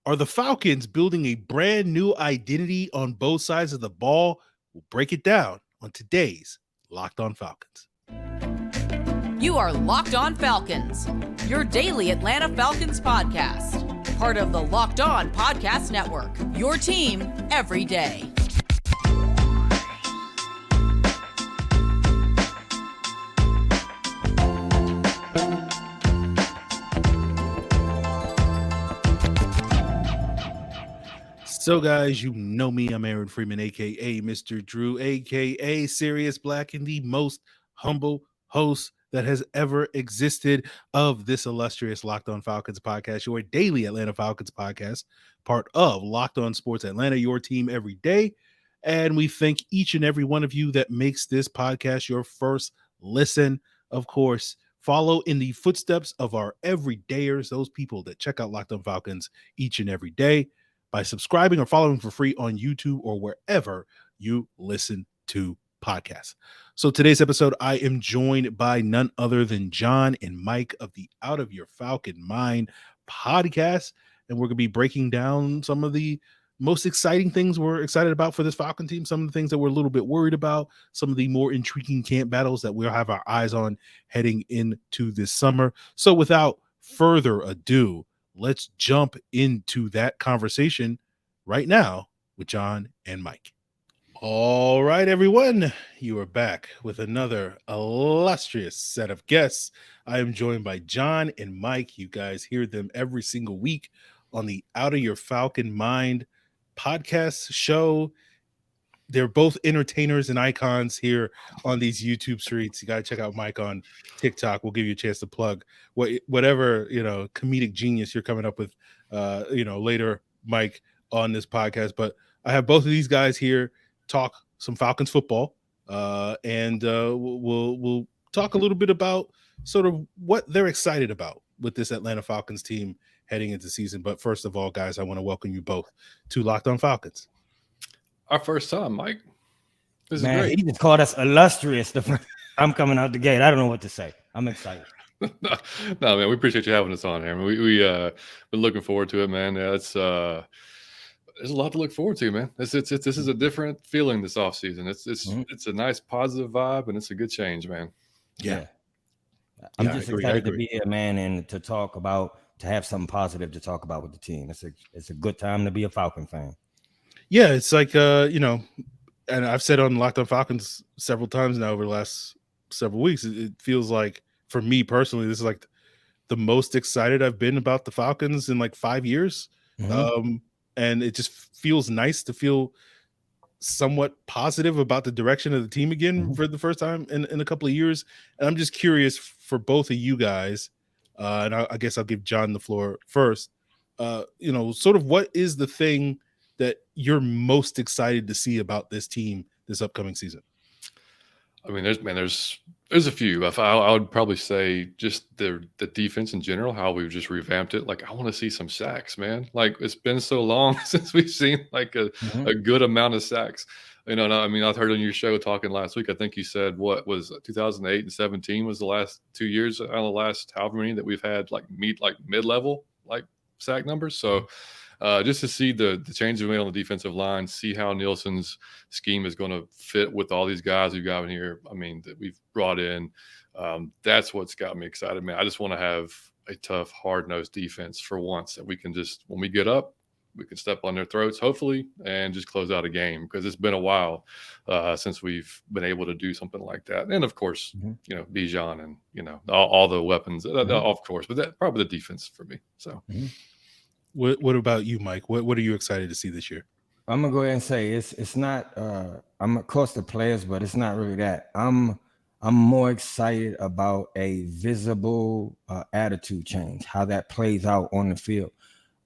Are the Falcons building a brand new identity on both sides of the ball? We'll break it down on today's Locked On Falcons. You are Locked On Falcons, your daily Atlanta Falcons podcast. Part of the Locked On Podcast Network, your team every day. So, guys, you know me. I'm Aaron Freeman, a.k.a. Mr. Drew, a.k.a. Sirius Black, and the most humble host that has ever existed of this illustrious Locked On Falcons podcast, your daily Atlanta Falcons podcast, part of Locked On Sports Atlanta, your team every day. And we thank each and every one of you that makes this podcast your first listen. Of course, follow in the footsteps of our everydayers, those people that check out Locked On Falcons each and every day, by subscribing or following for free on YouTube or wherever you listen to podcasts. So today's episode, I am joined by none other than John and Mike of the Out of Your Falcon Mind podcast. And we're going to be breaking down some of the most exciting things we're excited about for this Falcon team, some of the things that we're a little bit worried about, some of the more intriguing camp battles that we'll have our eyes on heading into this summer. So without further ado, let's jump into that conversation right now with John and Mike. All right, everyone, you are back with another illustrious set of guests. I am joined by John and Mike. You guys hear them every single week on the Out of Your Falcon Mind podcast show. They're both entertainers and icons here on these YouTube streets. You got to check out Mike on TikTok. We'll give you a chance to plug whatever, comedic genius you're coming up with, later, Mike, on this podcast. But I have both of these guys here talk some Falcons football, and we'll talk a little bit about sort of what they're excited about with this Atlanta Falcons team heading into season. But first of all, guys, I want to welcome you both to Locked On Falcons. Our first time, Mike. This Man, is great. He just called us illustrious. I'm coming out the gate. I don't know what to say. I'm excited. No, man, we appreciate you having us on here. I mean, we been looking forward to it, man. Yeah, it's there's a lot to look forward to, man. This is a different feeling this offseason. It's a nice positive vibe, and it's a good change, man. Yeah. I'm just excited to be here, man, and to have something positive to talk about with the team. It's a good time to be a Falcon fan. Yeah, it's like, and I've said on Locked On Falcons several times now over the last several weeks, it feels like, for me personally, this is like the most excited I've been about the Falcons in like 5 years. Mm-hmm. And it just feels nice to feel somewhat positive about the direction of the team again for the first time in a couple of years. And I'm just curious for both of you guys, and I guess I'll give John the floor first, sort of what is the thing that you're most excited to see about this team this upcoming season? I mean, there's a few. I would probably say just the defense in general, how we've just revamped it. Like, I want to see some sacks, man. Like, it's been so long since we've seen like a good amount of sacks. And I mean, I've heard on your show talking last week, I think you said what was 2008 and 17 was the last 2 years out of the last however many that we've had like mid-level like sack numbers. So just to see the changes we made on the defensive line, see how Nielsen's scheme is going to fit with all these guys we've got in here. I mean, that we've brought in. That's what's got me excited, man. I just want to have a tough, hard-nosed defense for once that we can just, when we get up, we can step on their throats, hopefully, and just close out a game, because it's been a while since we've been able to do something like that. And, of course, Bijan and, all the weapons, of course, but that probably the defense for me. So. What about you, Mike? What are you excited to see this year? I'm gonna go ahead and say it's not. I'm of course the players, but it's not really that. I'm more excited about a visible attitude change, how that plays out on the field.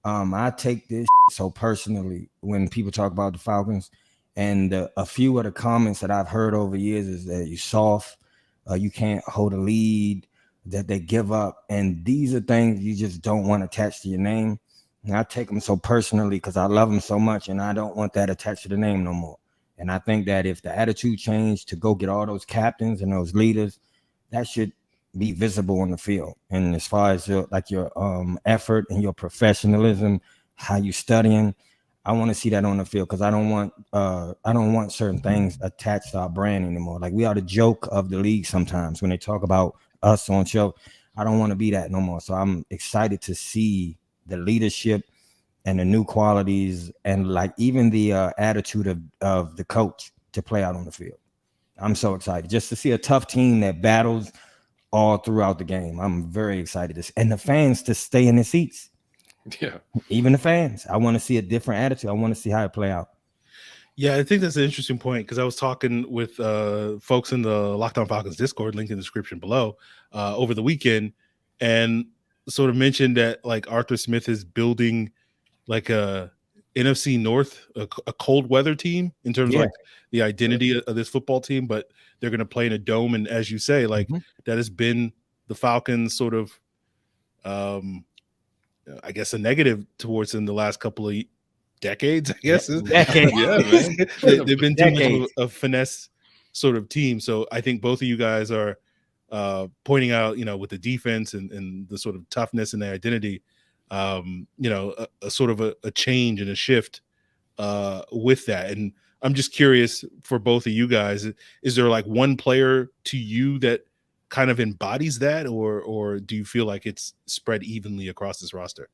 I take this so personally when people talk about the Falcons, and a few of the comments that I've heard over years is that you're soft, you can't hold a lead, that they give up, and these are things you just don't want attached to your name. And I take them so personally because I love them so much, and I don't want that attached to the name no more. And I think that if the attitude changed to go get all those captains and those leaders, that should be visible on the field. And as far as your effort and your professionalism, how you studying. I want to see that on the field because I don't want certain things attached to our brand anymore. Like we are the joke of the league sometimes when they talk about us on show. I don't want to be that no more. So I'm excited to see the leadership and the new qualities and like even the attitude of the coach to play out on the field. I'm so excited just to see a tough team that battles all throughout the game. I'm very excited and the fans to stay in the seats. Yeah, even the fans. I want to see a different attitude. I want to see how it play out. Yeah, I think that's an interesting point because I was talking with folks in the Locked On Falcons Discord, link in the description below, over the weekend, and sort of mentioned that like Arthur Smith is building like a NFC North, a cold weather team in terms of like the identity of this football team, but they're going to play in a dome. And as you say, like that has been the Falcons sort of, I guess, a negative towards in the last couple of decades, I guess. Decades. Yeah, man. They've been too much of a finesse sort of team. So I think both of you guys are pointing out, with the defense and the sort of toughness and the identity, a sort of a change and a shift with that. And I'm just curious for both of you guys, is there like one player to you that kind of embodies that, or do you feel like it's spread evenly across this roster?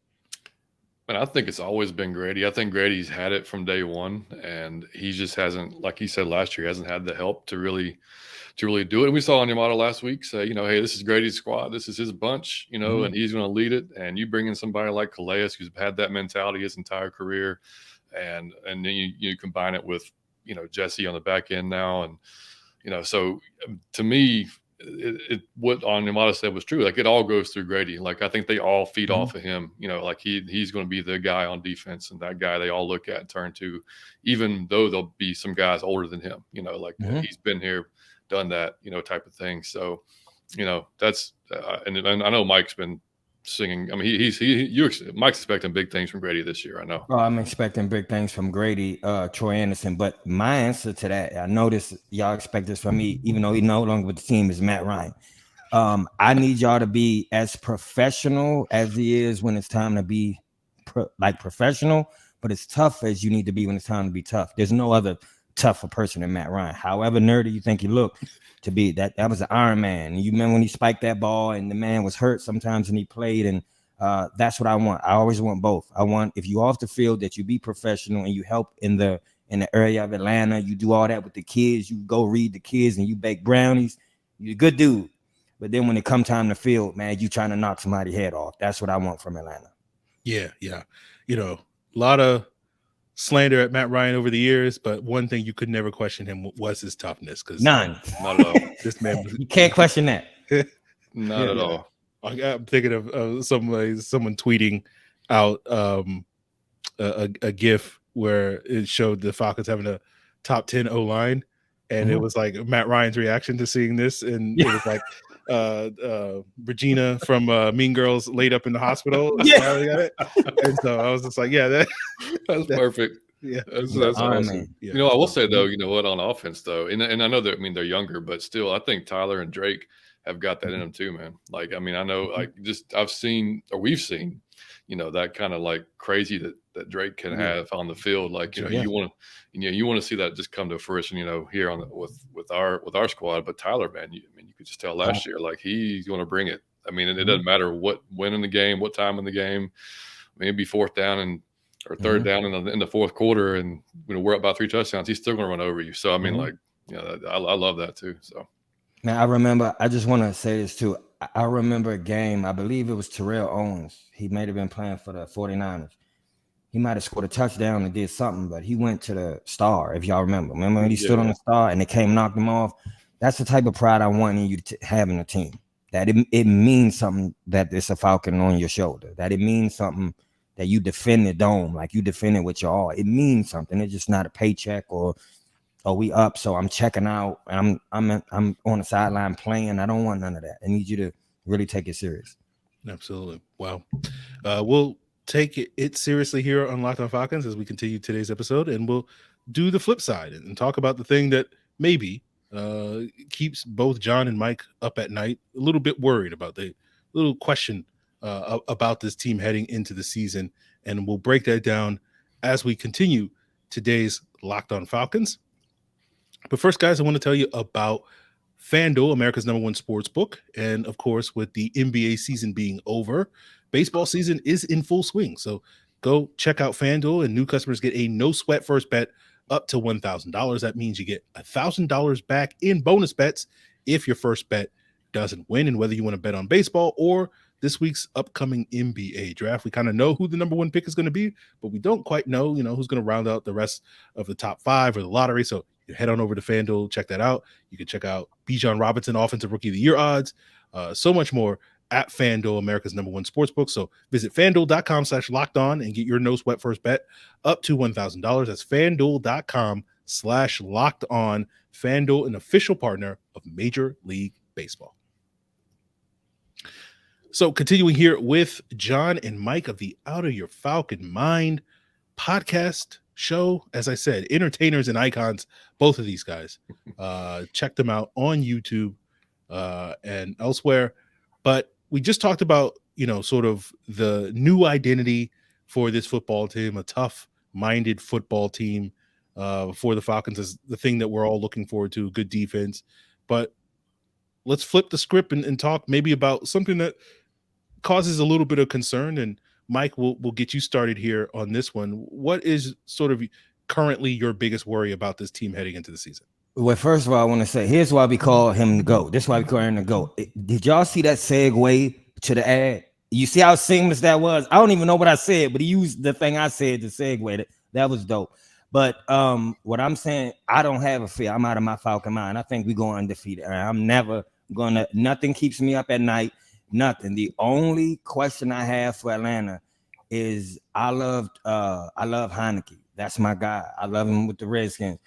And I think it's always been Grady. I think Grady's had it from day one, and he just hasn't, like he said last year, hasn't had the help to really do it. And we saw Onyemata last week say, hey, this is Grady's squad, this is his bunch, and he's going to lead it. And you bring in somebody like Calais, who's had that mentality his entire career, and then you combine it with Jesse on the back end now, and so to me, what Onyemata said was true. Like it all goes through Grady. Like I think they all feed off of him. Like he's going to be the guy on defense and that guy they all look at and turn to, even though there'll be some guys older than him. He's been here, done that, type of thing. So, that's and I know Mike's been singing. I mean, Mike's expecting big things from Grady this year. I know. Well, I'm expecting big things from Grady, Troy Anderson. But my answer to that, I noticed y'all expect this from me, even though he's no longer with the team, is Matt Ryan. I need y'all to be as professional as he is when it's time to be professional, but as tough as you need to be when it's time to be tough. There's no other tougher person than Matt Ryan. However nerdy you think he looked to be, that was an Iron Man. You remember when he spiked that ball and the man was hurt sometimes and he played, and that's what I want. I always want both. I want, if you off the field, that you be professional and you help in the area of Atlanta. You do all that with the kids. You go read the kids and you bake brownies. You're a good dude. But then when it come time to field, man, you trying to knock somebody's head off. That's what I want from Atlanta. Yeah. A lot of slander at Matt Ryan over the years, but one thing you could never question him was his toughness. Because none, not at all. This man, you can't question that. Not at all. I'm thinking of someone tweeting out a GIF where it showed the Falcons having a top 10 O-line, and it was like Matt Ryan's reaction to seeing this, and it was like Regina from Mean Girls laid up in the hospital. And so I was just like, that's perfect. Yeah, that's awesome. Yeah. I will say though, what, on offense though, and I know that, they're younger, but still, I think Tyler and Drake have got that in them too, man. Like, I know, like, just we've seen, that kind of like crazy that Drake can have on the field. Like, you want to see that just come to fruition, here on with our squad. But Tyler, man, you could just tell last year, like, he's going to bring it. It doesn't matter when in the game, what time in the game. It'd be fourth down or third down in the fourth quarter, and we're up by 3 touchdowns. He's still going to run over you. So I love that too. So. Man, I remember, I just want to say this too. I remember a game, I believe it was Terrell Owens. He might have been playing for the 49ers. He might have scored a touchdown and did something, but he went to the star, if y'all remember. Remember when he stood on the star and they came knocked him off? That's the type of pride I want in you to have in a team. That it means something that it's a Falcon on your shoulder. That it means something that you defend the dome, like you defend it with your all. It means something. It's just not a paycheck or we up, so I'm checking out and I'm on the sideline playing. I don't want none of that. I need you to really take it serious. Absolutely. Wow. We'll take it seriously here on Locked On Falcons as we continue today's episode, and we'll do the flip side and talk about the thing that maybe keeps both John and Mike up at night, a little bit worried about the little question about this team heading into the season. And we'll break that down as we continue today's Locked On Falcons. But first, guys, I want to tell you about FanDuel, America's #1 sports book. And of course, with the NBA season being over, baseball season is in full swing. So go check out FanDuel, and new customers get a no sweat first bet up to $1,000. That means you get $1,000 back in bonus bets if your first bet doesn't win. And whether you want to bet on baseball or this week's upcoming NBA draft, we kind of know who the #1 pick is going to be, but we don't quite know, who's going to round out the rest of the top 5 or the lottery. So you head on over to FanDuel, check that out. You can check out Bijan Robinson, Offensive Rookie of the Year odds, so much more at FanDuel, America's #1 sportsbook. So visit FanDuel.com/lockedon and get your no sweat first bet up to $1,000. That's FanDuel.com/lockedon. FanDuel, an official partner of Major League Baseball. So continuing here with John and Mike of the Out of Your Falcon Mind podcast show. As I said, entertainers and icons, both of these guys. Check them out on YouTube and elsewhere. But we just talked about, sort of the new identity for this football team, a tough-minded football team for the Falcons is the thing that we're all looking forward to, good defense. But let's flip the script and talk maybe about something that causes a little bit of concern. And Mike, we'll get you started here on this one. What is sort of currently your biggest worry about this team heading into the season? Well, first of all, I want to say, here's why we call him the GOAT. This is why we call him the GOAT. Did y'all see that segue to the ad? You see how seamless that was? I don't even know what I said, but he used the thing I said to segue. That was dope. But what I'm saying, I don't have a fear. I'm out of my Falcon mind. I think we're going undefeated. I'm never going to – nothing keeps me up at night. Nothing. The only question I have for Atlanta is I love Heineke. That's my guy. I love him with the Redskins.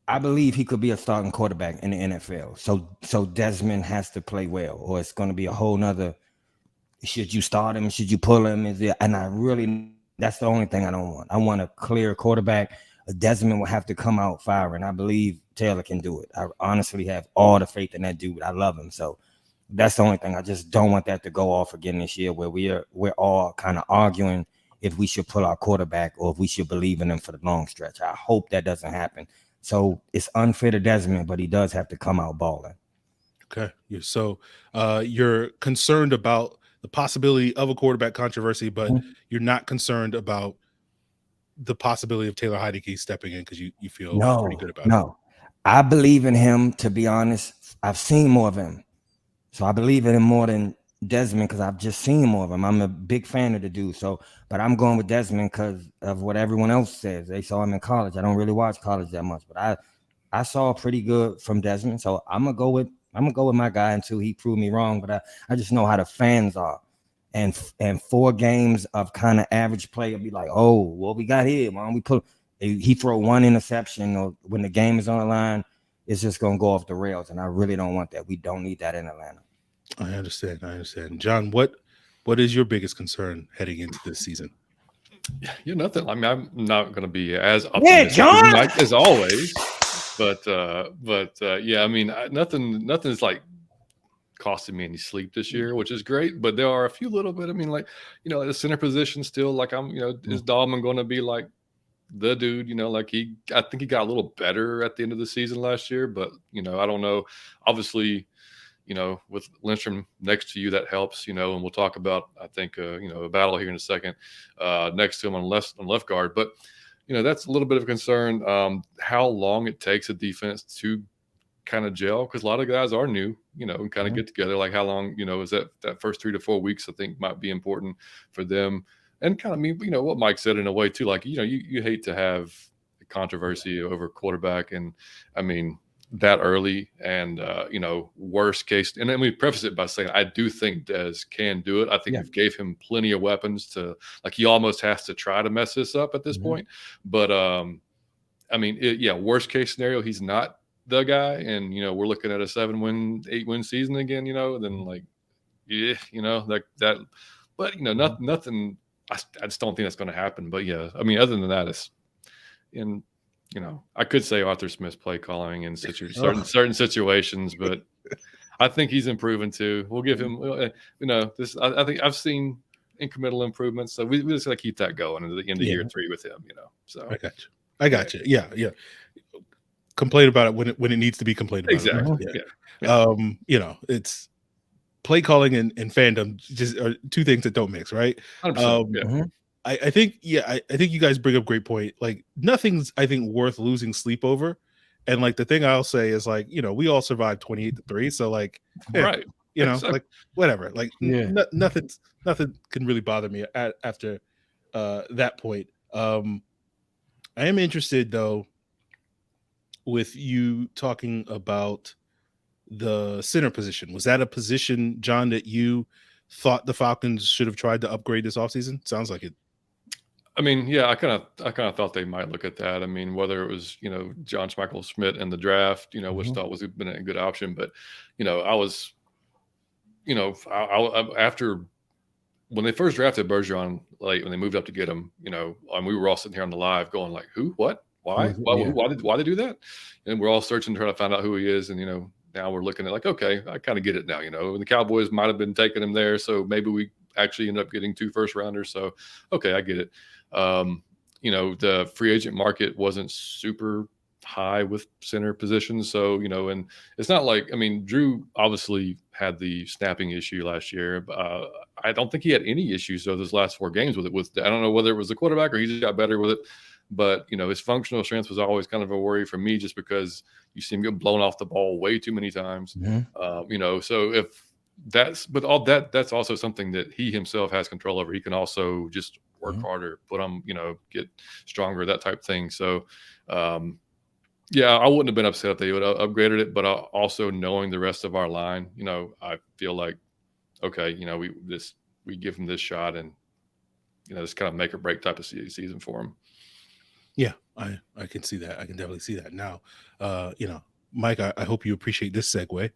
I believe he could be a starting quarterback in the NFL. So Desmond has to play well, or it's going to be a whole nother. Should you start him? Should you pull him? That's the only thing I don't want. I want a clear quarterback. Desmond will have to come out firing. I believe Taylor can do it. I honestly have all the faith in that dude. I love him. So that's the only thing. I just don't want that to go off again this year, where we're all kind of arguing if we should pull our quarterback or if we should believe in him for the long stretch. I hope that doesn't happen. So it's unfair to Desmond, but he does have to come out balling. Okay. So you're concerned about the possibility of a quarterback controversy, but you're not concerned about the possibility of Taylor Heineke stepping in because you feel pretty good about it. No, I believe in him, to be honest. I've seen more of him. So I believe in him more than Desmond because I've just seen more of him. I'm a big fan of the dude. But I'm going with Desmond because of what everyone else says. They saw him in college. I don't really watch college that much, but I saw pretty good from Desmond. So I'm gonna go with my guy until he proved me wrong. But I just know how the fans are. And 4 games of kind of average play will be like, oh, what we got here? Why don't we he throw one interception, or when the game is on the line, it's just gonna go off the rails. And I really don't want that. We don't need that in Atlanta. I understand. John, what is your biggest concern heading into this season? Yeah, nothing. I mean, I'm not going to be as optimistic as always, but yeah, I mean, nothing's like costing me any sleep this year, which is great. But there are a few little bit. I mean, like the center position still. Like is Dalman going to be like the dude? I think he got a little better at the end of the season last year, but I don't know. Obviously, with Lindstrom next to you, that helps. And we'll talk about, I think, a battle here in a second next to him on left guard. But that's a little bit of a concern. How long it takes a defense to kind of gel, because a lot of guys are new, and kind of get together. Like how long, is that first 3 to 4 weeks? I think might be important for them. And kind of what Mike said in a way too. Like you hate to have controversy over quarterback, and I mean that early, and worst case. And then we preface it by saying I do think Dez can do it. I think we've gave him plenty of weapons to, like, he almost has to try to mess this up at this point. But I mean, worst case scenario, he's not the guy, and we're looking at a 7-win, 8-win season again. Then like, that. But nothing. I just don't think that's going to happen. But yeah, I mean, other than that, it's in. I could say Arthur Smith's play calling in certain situations, but I think he's improving too. We'll give him, this. I think I've seen incremental improvements, so we just got to keep that going into the end of year 3 with him. So I got you. Yeah. Complain about it when it needs to be complained about. Exactly. Yeah. It's play calling and fandom just are two things that don't mix, right? 100%. I think you guys bring up a great point. Like nothing's I think worth losing sleep over. And like the thing I'll say is like, we all survived 28-3. So like right. Like whatever. Like nothing can really bother me after that point. I am interested though with you talking about the center position. Was that a position, John, that you thought the Falcons should have tried to upgrade this offseason? Sounds like it. I mean, yeah, I kind of thought they might look at that. I mean, whether it was, John Michael Schmidt in the draft, which thought was been a good option, but I was, after when they first drafted Bergeron, like when they moved up to get him, and we were all sitting here on the live going like, who, what, why, why they do that? And we're all searching, trying to find out who he is, and now we're looking at like, okay, I kind of get it now. The Cowboys might have been taking him there, so maybe we actually end up getting 2 first rounders. So, okay, I get it. The free agent market wasn't super high with center positions. So, and it's not like, I mean, Drew obviously had the snapping issue last year. I don't think he had any issues though those last 4 games with it. I don't know whether it was the quarterback or he just got better with it. But, his functional strength was always kind of a worry for me just because you see him get blown off the ball way too many times. So if that's also something that he himself has control over. He can also just work harder, put on, get stronger, that type of thing. So, I wouldn't have been upset if they would have upgraded it, but also knowing the rest of our line, I feel like, okay, we give him this shot and, this kind of make or break type of season for him. Yeah, I can see that. I can definitely see that. Now, Mike, I hope you appreciate this segue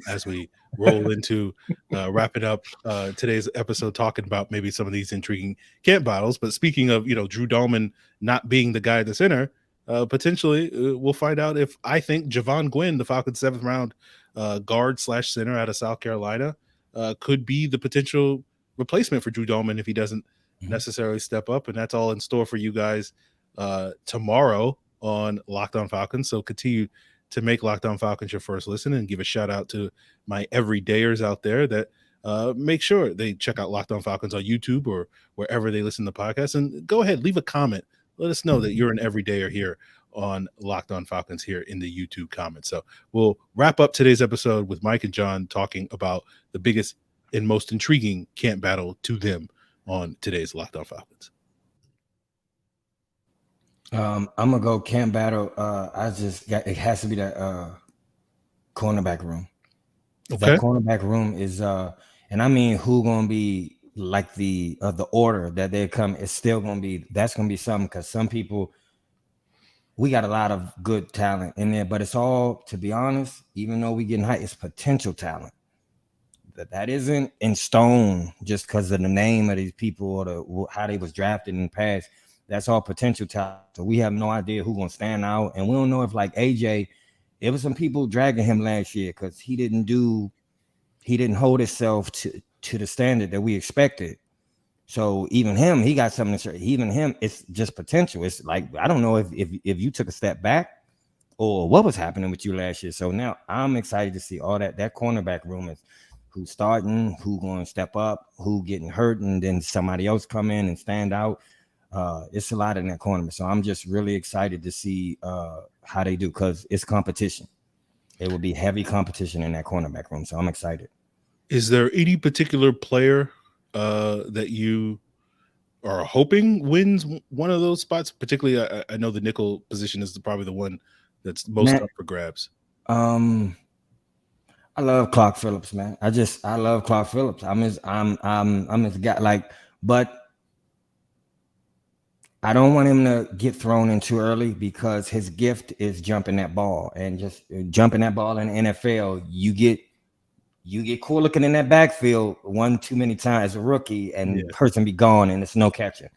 as we roll into wrapping up today's episode, talking about maybe some of these intriguing camp battles. But speaking of, Drew Dalman not being the guy at the center, potentially we'll find out if I think Javon Gwynn, the Falcons' 7th round guard/center out of South Carolina, could be the potential replacement for Drew Dalman if he doesn't necessarily step up. And that's all in store for you guys tomorrow on Locked On Falcons. So continue to make Locked On Falcons your first listen, and give a shout out to my everydayers out there that make sure they check out Locked On Falcons on YouTube or wherever they listen to podcasts. And go ahead, leave a comment. Let us know that you're an everydayer here on Locked On Falcons here in the YouTube comments. So we'll wrap up today's episode with Mike and John talking about the biggest and most intriguing camp battle to them on today's Locked On Falcons. I'm gonna go camp battle. It has to be that cornerback room. Okay. That cornerback room is and I mean who gonna be like the order that they come is still gonna be, that's gonna be something, because some people, we got a lot of good talent in there, but it's all, to be honest, even though we getting high, it's potential talent. That isn't in stone just because of the name of these people or how they was drafted in the past. That's all potential talent. So we have no idea who's gonna stand out, and we don't know if like AJ, it was some people dragging him last year because he didn't hold himself to the standard that we expected. So even him, he got something to say. Even him, it's just potential. It's like, I don't know if you took a step back or what was happening with you last year. So now I'm excited to see all that cornerback room is who's starting, who going to step up, who getting hurt, and then somebody else come in and stand out. It's a lot in that corner. So I'm just really excited to see how they do, because it's competition. It will be heavy competition in that cornerback room. So I'm excited. Is there any particular player that you are hoping wins one of those spots? Particularly, I know the nickel position is probably the one that's most up for grabs. I love Clark Phillips, man. I love Clark Phillips. I'm his guy. Like, but I don't want him to get thrown in too early, because his gift is jumping that ball, and just jumping that ball in the NFL. You get cool looking in that backfield one too many times as a rookie, and the person be gone, and it's no catching.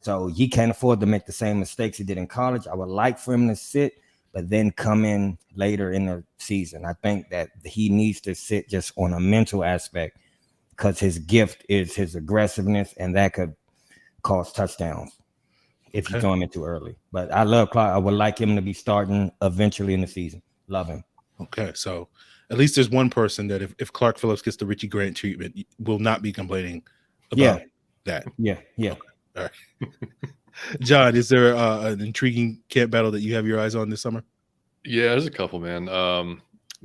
So he can't afford to make the same mistakes he did in college. I would like for him to sit, but then come in later in the season. I think that he needs to sit just on a mental aspect because his gift is his aggressiveness, and that could cause touchdowns if you throw him in too early. But I love Clark. I would like him to be starting eventually in the season. Love him. Okay, so at least there's one person that if Clark Phillips gets the Richie Grant treatment, will not be complaining about that. Yeah. Okay. All right. John, is there an intriguing camp battle that you have your eyes on this summer? Yeah, there's a couple, man. I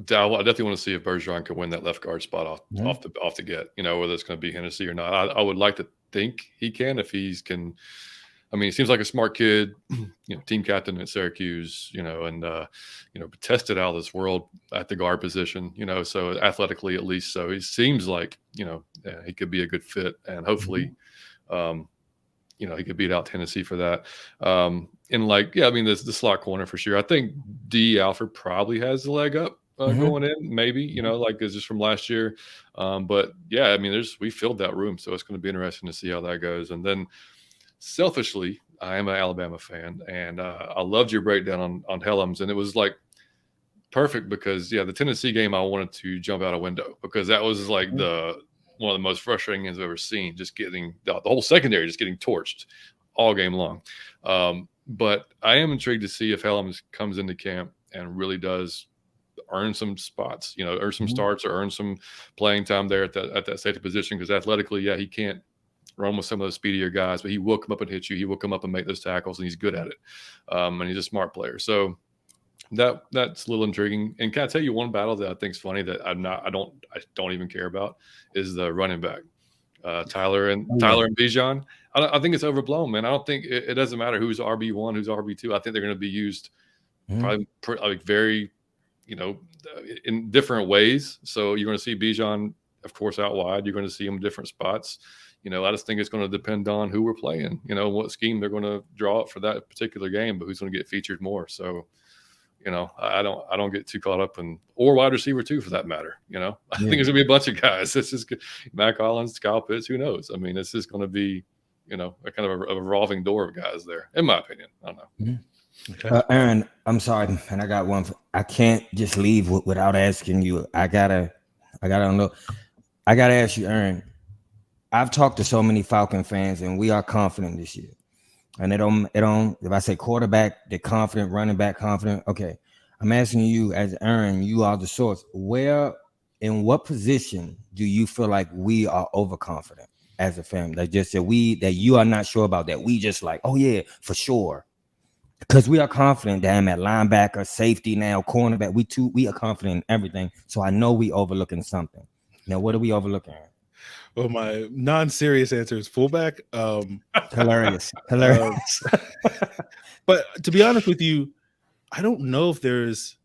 definitely want to see if Bergeron can win that left guard spot off the get. Whether it's going to be Hennessy or not. I would like to think he can if he can. I mean, he seems like a smart kid, team captain at Syracuse, and tested out of this world at the guard position, so athletically at least. So he seems like, he could be a good fit, and hopefully, he could beat out Tennessee for that. The slot corner for sure. I think D. Alford probably has the leg up going in, maybe, it's just from last year. But yeah, we filled that room, so it's going to be interesting to see how that goes. And then, selfishly, I am an Alabama fan, and I loved your breakdown on Helms, and it was like perfect because the Tennessee game I wanted to jump out a window because that was like one of the most frustrating games I've ever seen. Just getting the whole secondary just getting torched all game long. But I am intrigued to see if Helms comes into camp and really does earn some spots, earn some starts or earn some playing time there at that safety position because athletically, he can't run with some of those speedier guys, but he will come up and hit you. He will come up and make those tackles, and he's good at it. And he's a smart player. So that's a little intriguing. And can I tell you one battle that I think is funny that I don't even care about is the running back, Tyler and Bijan. I think it's overblown, man. I don't think it doesn't matter who's RB1, who's RB2. I think they're going to be used probably very, in different ways. So you're going to see Bijan, of course, out wide. You're going to see him in different spots. I just think it's going to depend on who we're playing, what scheme they're going to draw up for that particular game, but who's going to get featured more. So, I don't get too caught up or wide receiver too, for that matter. I think there's gonna be a bunch of guys. This is Matt Collins, Kyle Pitts, who knows? This is going to be, a kind of a revolving door of guys there, in my opinion. I don't know. Okay. Aaron, I'm sorry, and I got one. I can't just leave without asking you. I gotta ask you, Aaron. I've talked to so many Falcon fans, and we are confident this year. And it don't. If I say quarterback, they're confident. Running back, confident. Okay, I'm asking you, as Aaron, you are the source. In what position do you feel like we are overconfident as a fan? That you are not sure about that. We just like, oh yeah, for sure, because we are confident. Damn, at linebacker, safety, now cornerback, we are confident in everything. So I know we overlooking something. Now, what are we overlooking? Well, my non-serious answer is fullback. Hilarious. But to be honest with you, I don't know if there's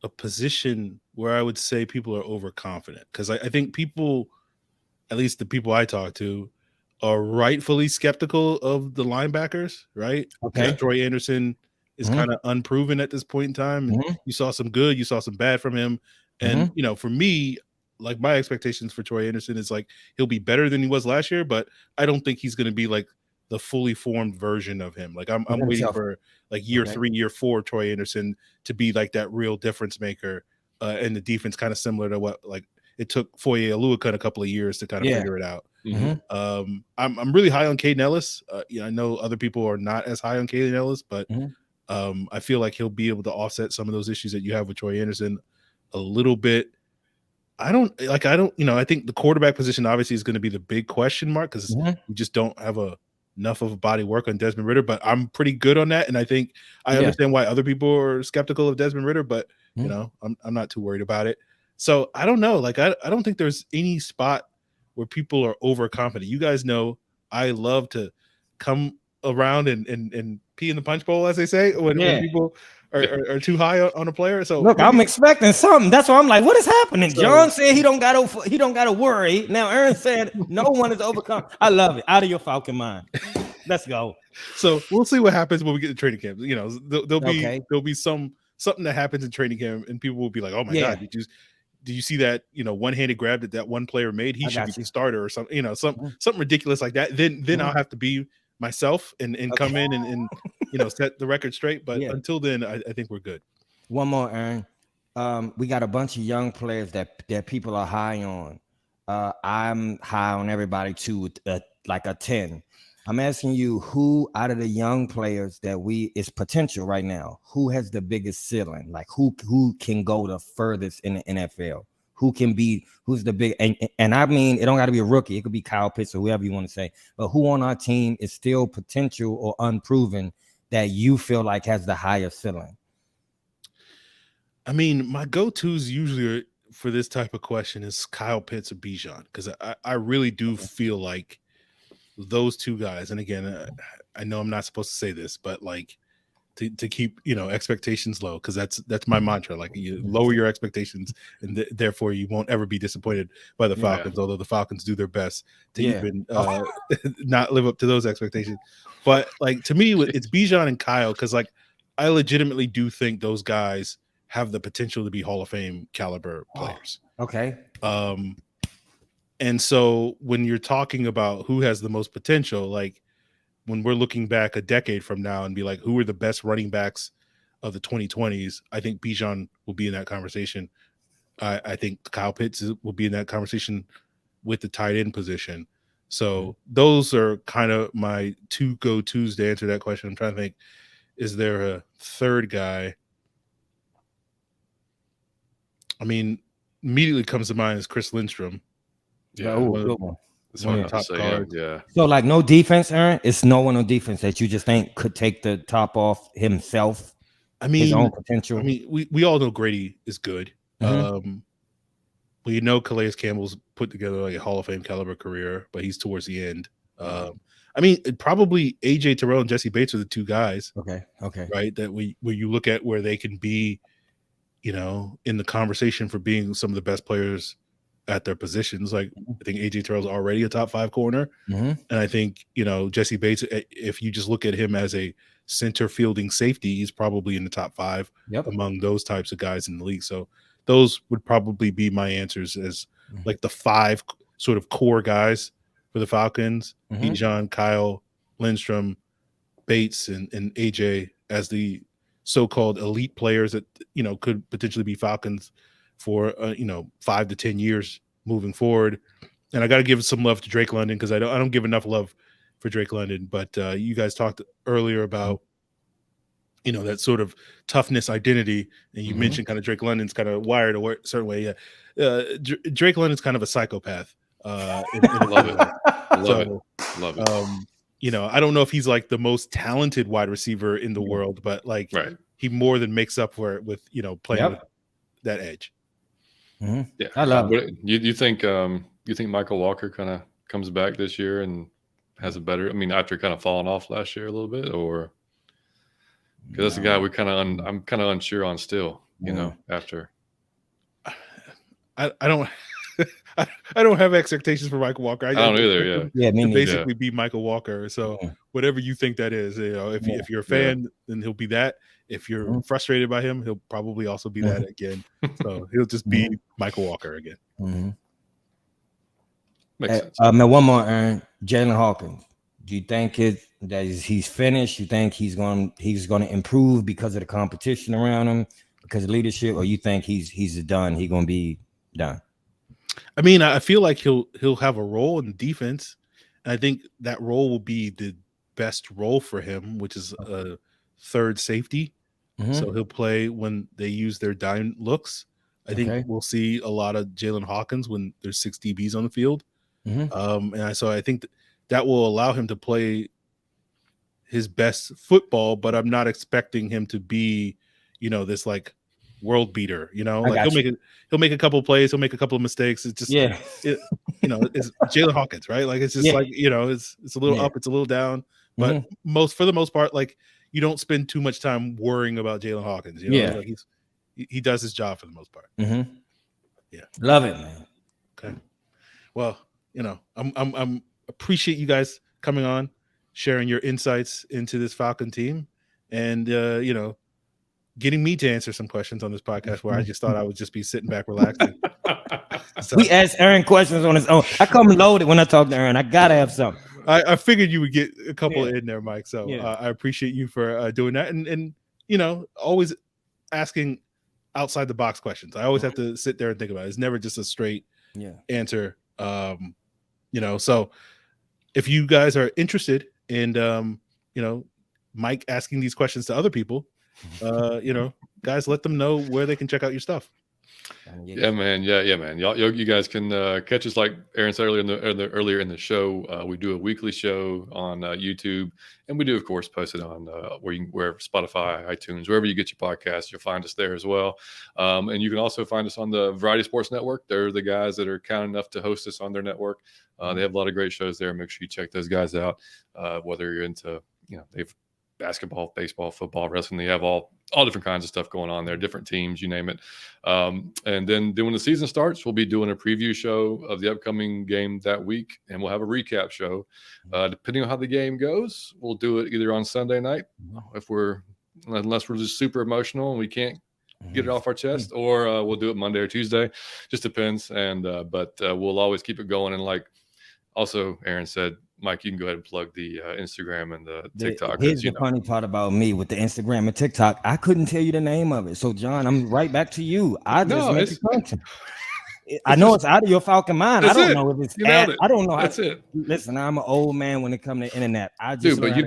a position where I would say people are overconfident, because I think people, at least the people I talk to, are rightfully skeptical of the linebackers, right? Okay. Troy Anderson is kind of unproven at this point in time. You saw some good, you saw some bad from him. And, for me, like, my expectations for Troy Anderson is like he'll be better than he was last year, but I don't think he's going to be like the fully formed version of him. Like I'm waiting for like year 3, year 4 Troy Anderson to be like that real difference maker, and the defense kind of similar to what like it took Foye Oluokun a couple of years to kind of figure it out. I'm really high on Caden Ellis. I know other people are not as high on Caden Ellis, but I feel like he'll be able to offset some of those issues that you have with Troy Anderson a little bit. I think the quarterback position obviously is going to be the big question mark, because we just don't have enough of a body work on Desmond Ridder, but I'm pretty good on that. And I think I understand why other people are skeptical of Desmond Ridder, but I'm not too worried about it. So I don't know. Like, I don't think there's any spot where people are overconfident. You guys know I love to come around and pee in the punch bowl, as they say, when people are too high on a player. So look, I'm expecting something. That's why I'm like, what is happening? John said he don't gotta worry. Now Aaron said no one is overcome. I love it. Out of your Falcon mind. Let's go. So we'll see what happens when we get to training camp. There'll be something that happens in training camp, and people will be like, oh my God, did you see that one-handed grab that one player made? He should be the starter, or something, something ridiculous like that. Then I'll have to be myself and come in and set the record straight. But until then, I think we're good. One more, Aaron. We got a bunch of young players that people are high on. I'm high on everybody too, like a 10. I'm asking you, who out of the young players that is potential right now, who has the biggest ceiling? Like who can go the furthest in the NFL? Who's the big, and I mean, it don't got to be a rookie. It could be Kyle Pitts or whoever you want to say, but who on our team is still potential or unproven that you feel like has the highest ceiling? I mean, my go-tos usually for this type of question is Kyle Pitts or Bijan, because I really do feel like those two guys, and again, I know I'm not supposed to say this, but like to keep expectations low, because that's my mantra. Like, you lower your expectations, and therefore you won't ever be disappointed by the Falcons. Although the Falcons do their best to even not live up to those expectations. But like, to me, it's Bijan and Kyle, because like I legitimately do think those guys have the potential to be Hall of Fame caliber players. Okay. And so when you're talking about who has the most potential, like when we're looking back a decade from now and be like, who are the best running backs of the 2020s? I think Bijan will be in that conversation. I think Kyle Pitts will be in that conversation with the tight end position. So those are kind of my two go-tos to answer that question. I'm trying to think, is there a third guy? I mean, immediately comes to mind is Chris Lindstrom. Yeah, good one. That's one top cards. Yeah. So like no defense, Aaron. It's no one on defense that you just think could take the top off himself. I mean, his own potential. I mean, we all know Grady is good. We know Calais Campbell's put together like a Hall of Fame caliber career, but he's towards the end. I mean, probably AJ Terrell and Jesse Bates are the two guys. Okay. Right. That where you look at where they can be, in the conversation for being some of the best players at their positions. Like, I think AJ Terrell's already a top 5 corner. And I think, Jesse Bates, if you just look at him as a center fielding safety, he's probably in the top 5 among those types of guys in the league. So those would probably be my answers as like the 5 sort of core guys for the Falcons. Bijan, Kyle, Lindstrom, Bates, and AJ as the so-called elite players that, could potentially be Falcons for 5 to 10 years moving forward. And I got to give some love to Drake London, because I don't give enough love for Drake London. But you guys talked earlier about that sort of toughness identity, and you mentioned kind of Drake London's kind of wired a certain way. Drake London's kind of a psychopath. Love it. I don't know if he's like the most talented wide receiver in the world, but like he more than makes up for it with playing with that edge. Yeah, I love it. You think Michael Walker kind of comes back this year and has a better? I mean, after kind of falling off last year a little bit, or because that's the guy I'm kind of unsure on still. After I don't. I don't have expectations for Michael Walker. I don't either. Yeah, basically be Michael Walker. So whatever you think that is, if you're a fan, then he'll be that. If you're frustrated by him, he'll probably also be that again. So he'll just be Michael Walker again. Makes sense. Now one more, Aaron. Jalen Hawkins. Do you think that he's finished? You think he's going to improve because of the competition around him, because of leadership, or you think he's done? He's going to be done? I mean, I feel like he'll have a role in defense, and I think that role will be the best role for him, which is a third safety. So he'll play when they use their dime looks. I think we'll see a lot of Jalen Hawkins when there's 6 DBs on the field. So I think that will allow him to play his best football, but I'm not expecting him to be, this like world beater, like he'll make a couple of plays, he'll make a couple of mistakes. It's just it's Jalen Hawkins, right? Like it's just like it's a little up, it's a little down, but for the most part, like you don't spend too much time worrying about Jalen Hawkins. Like he does his job for the most part. Love it, man. Okay, well, I'm appreciate you guys coming on, sharing your insights into this Falcon team, and getting me to answer some questions on this podcast where I just thought I would just be sitting back relaxing. We asked Aaron questions on his own. I come loaded when I talk to Aaron. I gotta have something. I figured you would get a couple in there, Mike. So I appreciate you for doing that, and always asking outside the box questions. I always have to sit there and think about it. It's never just a straight answer. So if you guys are interested in Mike asking these questions to other people, guys, let them know where they can check out your stuff. Yeah, man. You guys can catch us, like Aaron said earlier in the show. We do a weekly show on YouTube, and we do, of course, post it on where Spotify, iTunes, wherever you get your podcasts. You'll find us there as well. And you can also find us on the Variety Sports Network. They're the guys that are kind enough to host us on their network. They have a lot of great shows there. Make sure you check those guys out. Whether you're into, they've basketball, baseball, football, wrestling. They have all different kinds of stuff going on there, different teams, you name it. And then when the season starts, we'll be doing a preview show of the upcoming game that week, and we'll have a recap show. Depending on how the game goes, we'll do it either on Sunday night, unless we're just super emotional and we can't get it off our chest, or we'll do it Monday or Tuesday. Just depends. And but we'll always keep it going. And like also Aaron said, Mike, you can go ahead and plug the Instagram and the TikTok. Here's the funny part about me with the Instagram and TikTok. I couldn't tell you the name of it. So, John, I'm right back to you. I just make the content. I know it's out of your Falcon mind. I don't know if it's I don't know. That's it. Listen, I'm an old man when it comes to internet. You've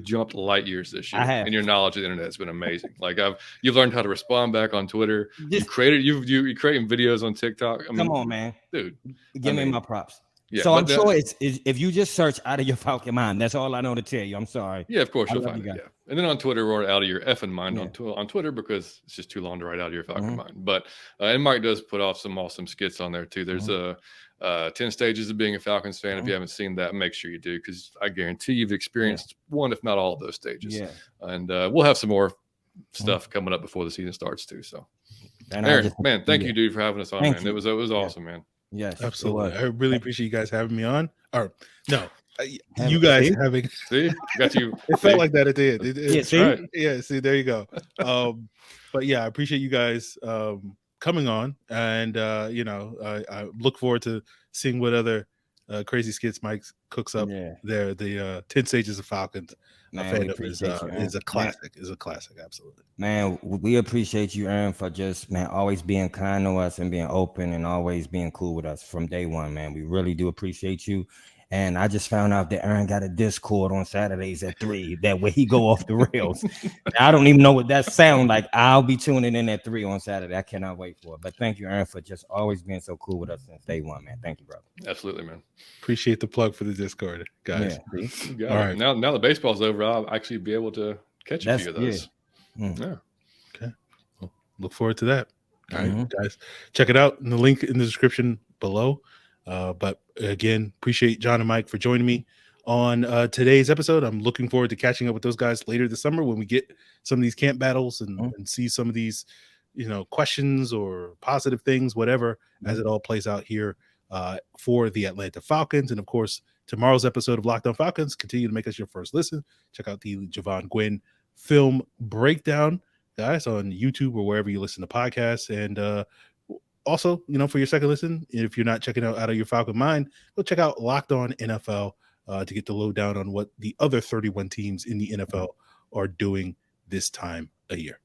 jumped light years this year, and your knowledge of the internet has been amazing. Like you've learned how to respond back on Twitter. You're creating videos on TikTok. Come on, man, dude. Give me my props. Yeah, so I'm sure it's if you just search Out of Your Falcon Mind, that's all I know to tell you. I'm sorry. Yeah, of course you'll find it. Yeah. And then on Twitter, we're Out of Your effing mind on Twitter, because it's just too long to write Out of Your Falcon Mind. But and Mike does put off some awesome skits on there too. There's 10 stages of being a Falcons fan. If you haven't seen that, make sure you do, because I guarantee you've experienced one, if not all, of those stages. Yeah. And we'll have some more stuff coming up before the season starts too. So, and Aaron, man, thank you, dude, for having us on, man. It was awesome, man. Yes, absolutely. I really appreciate you guys having me on. Or no, you guys having. See, got you. It felt like that at the end. Right. Yeah. See, there you go. But yeah, I appreciate you guys coming on, and I look forward to seeing what other crazy skits Mike cooks up there. The 10 Stages of Falcons. Man, is a classic. Is a classic, absolutely. Man, we appreciate you, Aaron, for just always being kind to us and being open and always being cool with us from day one, man. We really do appreciate you. And I just found out that Aaron got a Discord on Saturdays at 3. That way he go off the rails. I don't even know what that sound like. I'll be tuning in at 3 on Saturday. I cannot wait for it. But thank you, Aaron, for just always being so cool with us since day one, man. Thank you, brother. Absolutely, man. Appreciate the plug for the Discord, guys. Yeah, all right. Now the baseball's over, I'll actually be able to catch a few of those. Yeah. Okay. Well, look forward to that. All right, guys. Check it out in the link in the description below. But again, appreciate John and Mike for joining me on today's episode. I'm looking forward to catching up with those guys later this summer when we get some of these camp battles and see some of these, questions or positive things, whatever, as it all plays out here for the Atlanta Falcons. And of course, tomorrow's episode of Locked On Falcons, continue to make us your first listen. Check out the Javon Gwynn film breakdown, guys, on YouTube or wherever you listen to podcasts. And also, for your second listen, if you're not checking out of Your Falcon Mind, go check out Locked On NFL to get the lowdown on what the other 31 teams in the NFL are doing this time of year.